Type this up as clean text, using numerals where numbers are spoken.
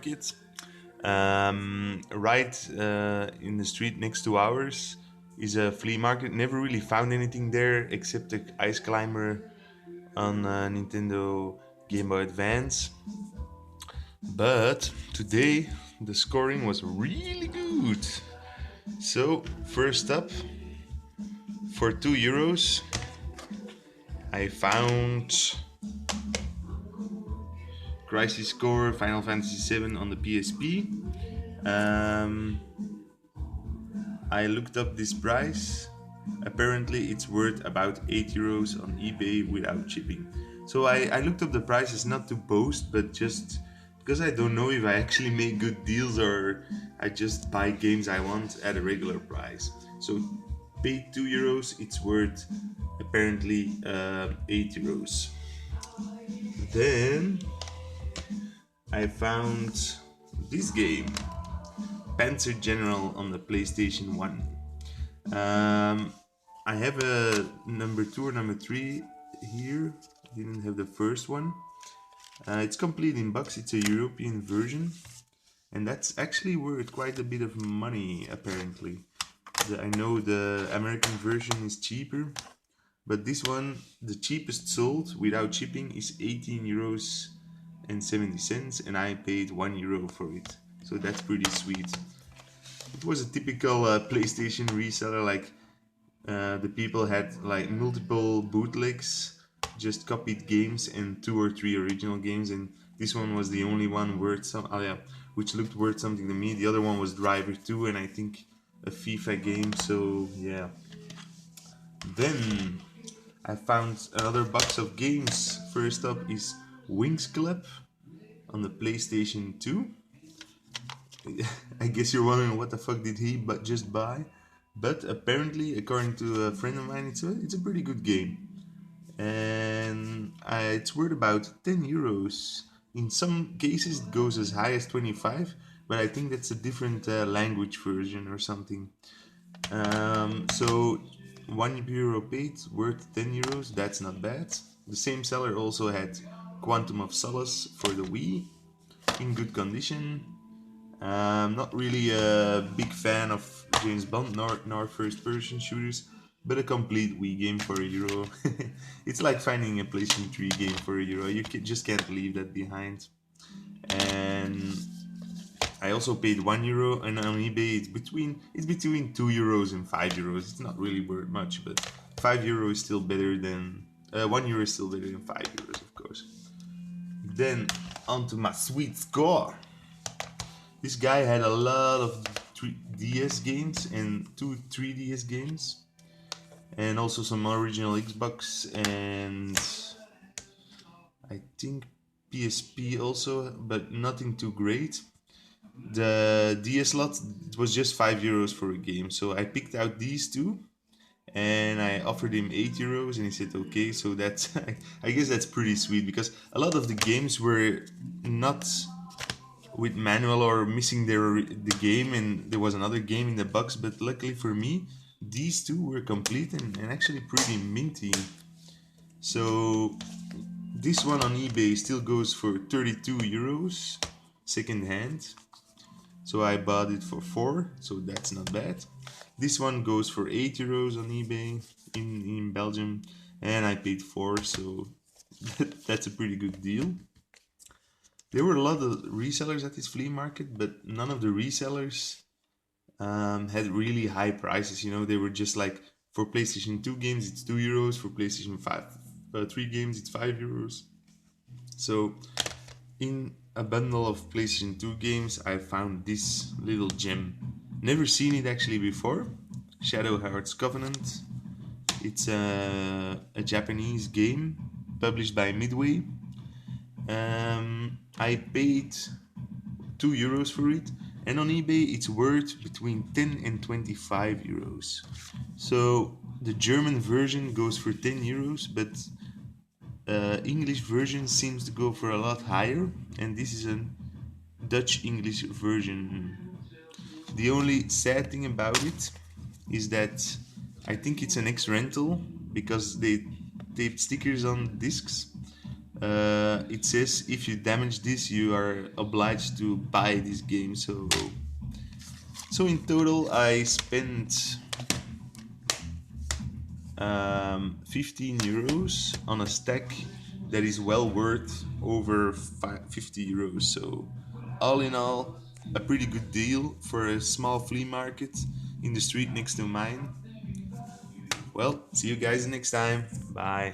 market. Right in the street next to ours is a flea market. Never really found anything there except the ice climber on Nintendo Game Boy Advance. But today the scoring was really good. So first up, for €2, I found Crisis Core Final Fantasy VII on the PSP. I looked up this price. Apparently it's worth about €8 on eBay without shipping. So I looked up the prices not to boast, but just because I don't know if I actually make good deals or I just buy games I want at a regular price. So paid €2, it's worth apparently €8. Then I found this game, Panzer General on the PlayStation 1. I have a number 2 or number 3 here. Didn't have the first one. It's complete in box. It's a European version, and that's actually worth quite a bit of money apparently. I know the American version is cheaper, but this one, the cheapest sold without shipping, is €18.70, and I paid €1 for it. So that's pretty sweet. It was a typical PlayStation reseller. Like the people had like multiple bootlegs, just copied games and 2 or 3 original games, and this one was the only one worth which looked worth something to me. The other one was Driver 2 and I think a FIFA game. So yeah. Then I found another box of games. First up is Wings Club on the PlayStation 2. I guess you're wondering what the fuck did he just buy, but apparently, according to a friend of mine, it's a pretty good game, and it's worth about €10. In some cases, it goes as high as 25, but I think that's a different language version or something. So €1 paid, worth €10. That's not bad. The same seller also had Quantum of Solace for the Wii in good condition. Not really a big fan of James Bond nor first-person shooters, but a complete Wii game for €1. It's like finding a PlayStation 3 game for €1. You just can't leave that behind. And I also paid €1, and on eBay it's between €2 and €5. It's not really worth much, but €5 is still better than €1 is still better than €5, of course. Then onto my sweet score. This guy had a lot of DS games and 2 3DS games, and also some original Xbox and I think PSP also, but nothing too great. The DS lot, it was just €5 for a game, so I picked out these two and I offered him €8 and he said okay. So that's I guess that's pretty sweet, because a lot of the games were not with manual or missing the game, and there was another game in the box, but luckily for me these two were complete and actually pretty minty. So this one on eBay still goes for €32 second hand, so I bought it for 4, so that's not bad. This one goes for €8 on eBay in Belgium, and I paid 4, so that's a pretty good deal. There were a lot of resellers at this flea market, but none of the resellers had really high prices. You know, they were just like, for PlayStation 2 games it's €2, for PlayStation 3 games it's €5. So in a bundle of PlayStation 2 games I found this little gem. Never seen it actually before. Shadow Hearts Covenant. It's a Japanese game published by Midway. I paid €2 for it, and on eBay it's worth between 10 and €25. So the German version goes for €10, but English version seems to go for a lot higher, and this is a Dutch English version. The only sad thing about it is that I think it's an ex-rental, because they taped stickers on discs. it says if you damage this, you are obliged to buy this game. So in total, I spent 15 euros on a stack that is well worth over 50 euros. So all in all, a pretty good deal for a small flea market in the street next to mine. Well, see you guys next time. Bye.